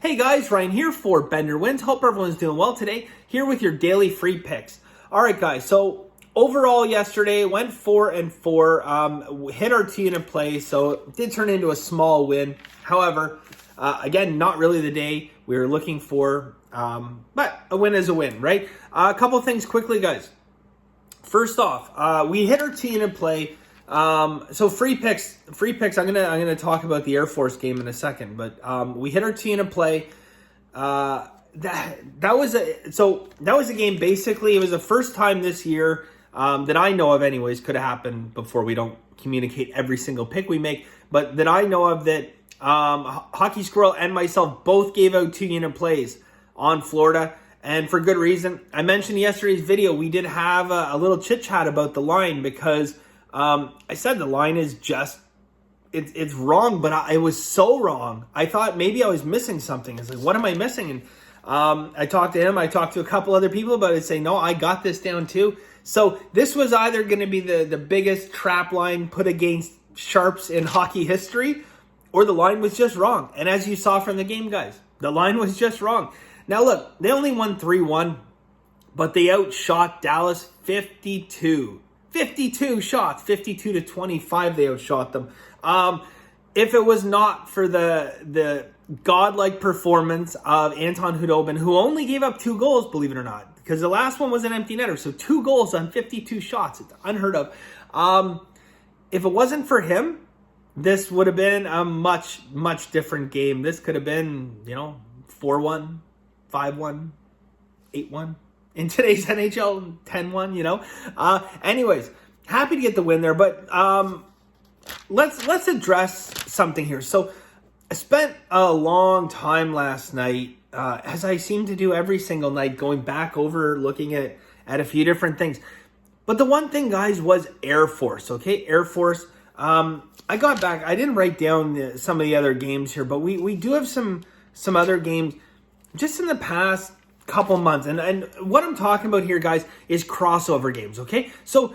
Hey guys, Ryan here for Bender Wins. Hope everyone's doing well today. Here with your daily free picks. All right, guys. So overall, yesterday went 4-4. Hit our 2-unit play, so it did turn into a small win. However, again, not really the day we were looking for, but a win is a win, right? A couple things quickly, guys. First off, we hit our 2-unit play. So free picks. I'm gonna talk about the Air Force game in a second, but we hit our 2-unit play. That was a game. Basically, it was the first time this year that I know of, anyways. Could have happened before. We don't communicate every single pick we make, but that I know of that Hockey Squirrel and myself both gave out 2-unit plays on Florida. And for good reason. I mentioned in yesterday's video, we did have a little chit chat about the line because I said the line is just, it's wrong, but I was so wrong. I thought maybe I was missing something. It's like, what am I missing? And I talked to him. I talked to a couple other people about it, saying, no, I got this down too. So this was either going to be the biggest trap line put against sharps in hockey history, or the line was just wrong. And as you saw from the game, guys, the line was just wrong. Now look, they only won 3-1, but they outshot Dallas 52 shots, 52-25 they outshot them. If it was not for the godlike performance of Anton Khudobin, who only gave up 2 goals, believe it or not, because the last one was an empty netter, so 2 goals on 52 shots, it's unheard of. If it wasn't for him, this would have been a much, much different game. This could have been, 4-1, 5-1, 8-1. In today's NHL, 10-1, Anyways, happy to get the win there, but let's address something here. So I spent a long time last night, as I seem to do every single night, going back over, looking at a few different things. But the one thing, guys, was Air Force, okay? Air Force. I got back. I didn't write down some of the other games here, but we do have some other games just in the past couple months. And what I'm talking about here, guys, is crossover games, okay? So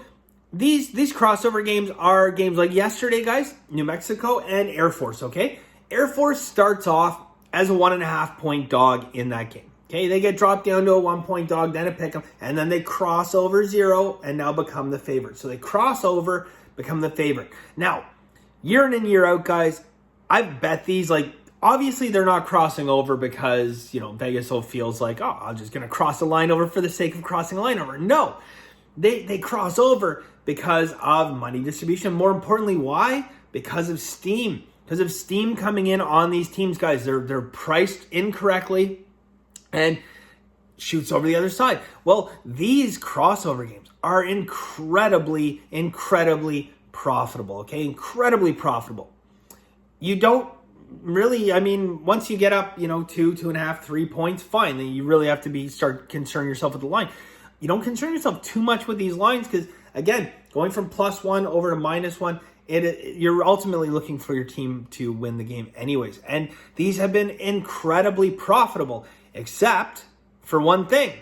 these crossover games are games like yesterday, guys, New Mexico and Air Force, okay? Air Force starts off as a 1.5-point dog in that game, okay? They get dropped down to a 1-point dog, then a pick 'em, and then they cross over 0 and now become the favorite. So they cross over, become the favorite. Now, year in and year out, guys, I've bet these, like, obviously, they're not crossing over because, Vegas feels like, oh, I'm just going to cross the line over for the sake of crossing a line over. No, they cross over because of money distribution. More importantly, why? Because of steam. Because of steam coming in on these teams, guys. They're priced incorrectly and shoots over the other side. Well, these crossover games are incredibly, incredibly profitable, okay? Incredibly profitable. You don't really, once you get up, 2, 2.5, 3 points, fine. Then you really have to start concerning yourself with the line. You don't concern yourself too much with these lines because, again, going from +1 over to -1, you're ultimately looking for your team to win the game anyways. And these have been incredibly profitable, except for one thing,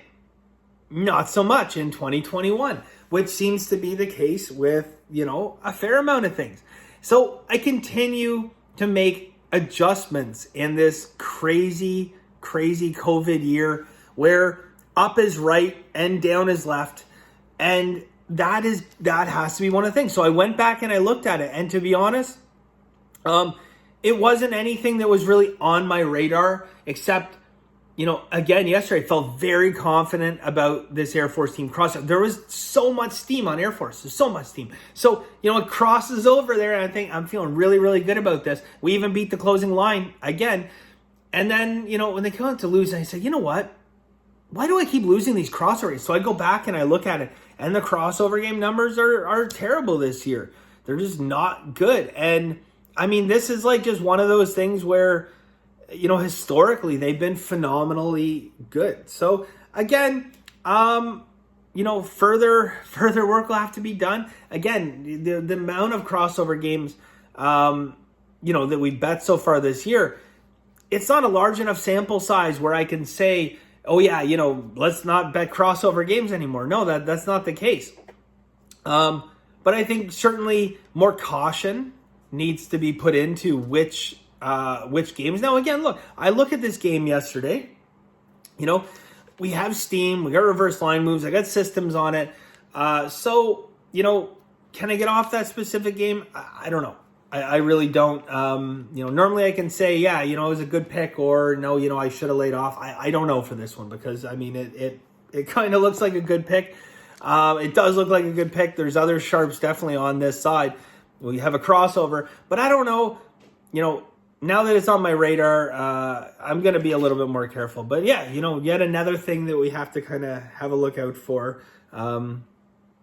not so much in 2021, which seems to be the case with, a fair amount of things. So I continue to make adjustments in this crazy COVID year where up is right and down is left. And that has to be one of the things. So I went back and I looked at it. And to be honest, it wasn't anything that was really on my radar, except, again, yesterday I felt very confident about this Air Force team crossing. There was so much steam on Air Force. There's so much steam. So, it crosses over there, and I think I'm feeling really, really good about this. We even beat the closing line again. And then, when they come out to lose, I said, you know what? Why do I keep losing these crossovers? So I go back and I look at it, and the crossover game numbers are terrible this year. They're just not good. And, this is like just one of those things where, historically, they've been phenomenally good. So, again, further work will have to be done. Again, the amount of crossover games, that we've bet so far this year, it's not a large enough sample size where I can say, oh yeah, let's not bet crossover games anymore. No, that's not the case. But I think certainly more caution needs to be put into which which games. Now, again, look, I look at this game yesterday. We have Steam, we got reverse line moves, I got systems on it. So, can I get off that specific game? I don't know. I really don't. Normally I can say, yeah, it was a good pick, or no, I should have laid off. I don't know for this one, because it kind of looks like a good pick. It does look like a good pick. There's other sharps definitely on this side. We have a crossover, but I don't know, now that it's on my radar, I'm going to be a little bit more careful. But yeah, yet another thing that we have to kind of have a look out for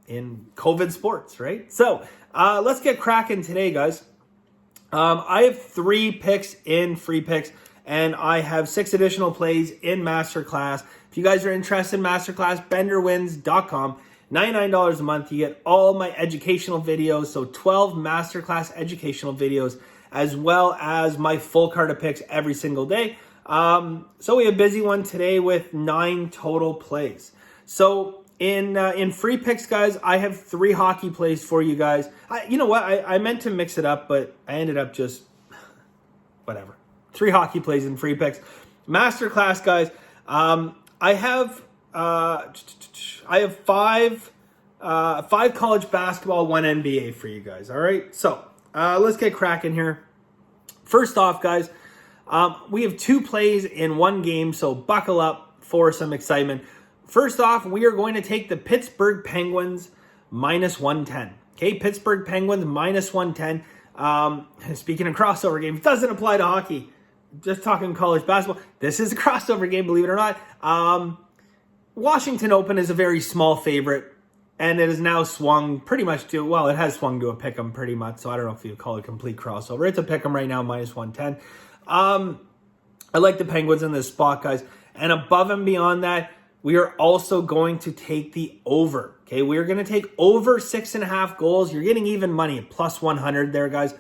in COVID sports, right? So let's get cracking today, guys. I have 3 picks in free picks, and I have 6 additional plays in Masterclass. If you guys are interested in Masterclass, bettor.com. $99 a month. You get all my educational videos, so 12 Masterclass educational videos, as well as my full card of picks every single day. So we have a busy one today with 9 total plays. So in free picks, guys, I have 3 hockey plays for you guys. You know what? I meant to mix it up, but I ended up just whatever. 3 hockey plays in free picks. Masterclass, guys. I have 5 college basketball, 1 NBA for you guys. All right, so let's get cracking here. First off, guys, we have 2 plays in 1 game, so buckle up for some excitement. First off, we are going to take the Pittsburgh Penguins minus 110. Okay, Pittsburgh Penguins minus 110. Speaking of crossover games, doesn't apply to hockey. Just talking college basketball. This is a crossover game, believe it or not. Washington Open is a very small favorite, and it has now swung pretty much to, well, it has swung to a pick'em pretty much, so I don't know if you call it a complete crossover. It's a pick'em right now, minus 110. I like the Penguins in this spot, guys. And above and beyond that, we are also going to take the over. Okay, we are going to take over 6.5 goals. You're getting even money at plus 100 there, guys.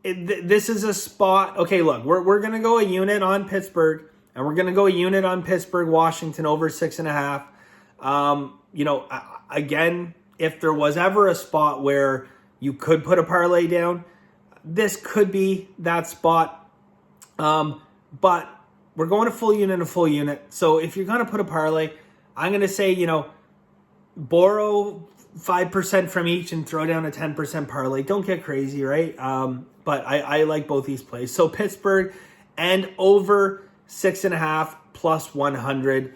This is a spot. Okay, look, we're going to go a unit on Pittsburgh, and we're going to go a unit on Pittsburgh, Washington over 6.5. Again, if there was ever a spot where you could put a parlay down, this could be that spot. But we're going a full unit. So if you're going to put a parlay, I'm going to say, borrow 5% from each and throw down a 10% parlay. Don't get crazy, right? But I like both these plays. So Pittsburgh and over 6.5 plus 100.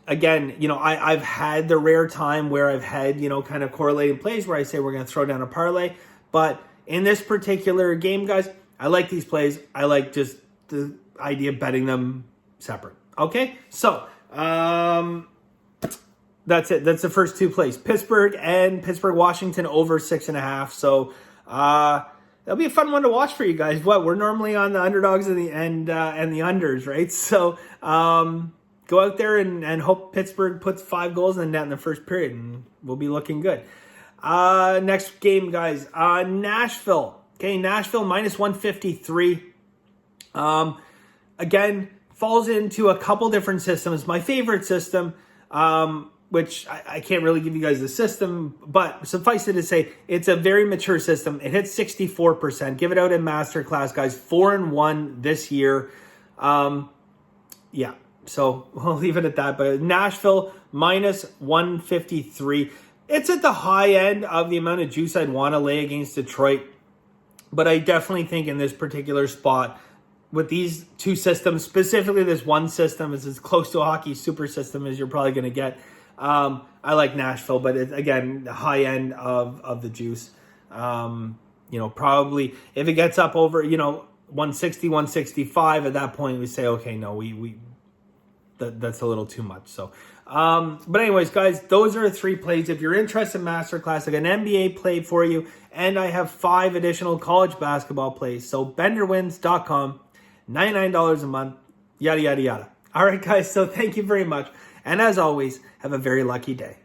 Again, I've had the rare time where I've had, kind of correlated plays where I say we're going to throw down a parlay. But in this particular game, guys, I like these plays. I like just the idea of betting them separate. Okay, so that's it. That's the first 2 plays. Pittsburgh and Washington over 6.5. So that'll be a fun one to watch for you guys. We're normally on the underdogs and the unders, right? So go out there and hope Pittsburgh puts 5 goals in the net in the first period, and we'll be looking good. Next game, guys. Nashville. Okay, Nashville minus 153. Again, falls into a couple different systems. My favorite system, which I can't really give you guys the system, but suffice it to say, it's a very mature system. It hits 64%. Give it out in Masterclass, guys. 4-1 this year. Yeah, so we'll leave it at that. But Nashville minus 153. It's at the high end of the amount of juice I'd want to lay against Detroit. But I definitely think in this particular spot, with these 2 systems, specifically this one system is as close to a hockey super system as you're probably going to get. I like Nashville, but again, the high end of the juice. Probably if it gets up over, 160, 165, at that point we say, okay, no, that's a little too much. So, but anyways, guys, those are 3 plays. If you're interested in Masterclass, I got an NBA play for you, and I have 5 additional college basketball plays. So bettor.com, $99 a month, yada, yada, yada. All right, guys, so thank you very much. And as always, have a very lucky day.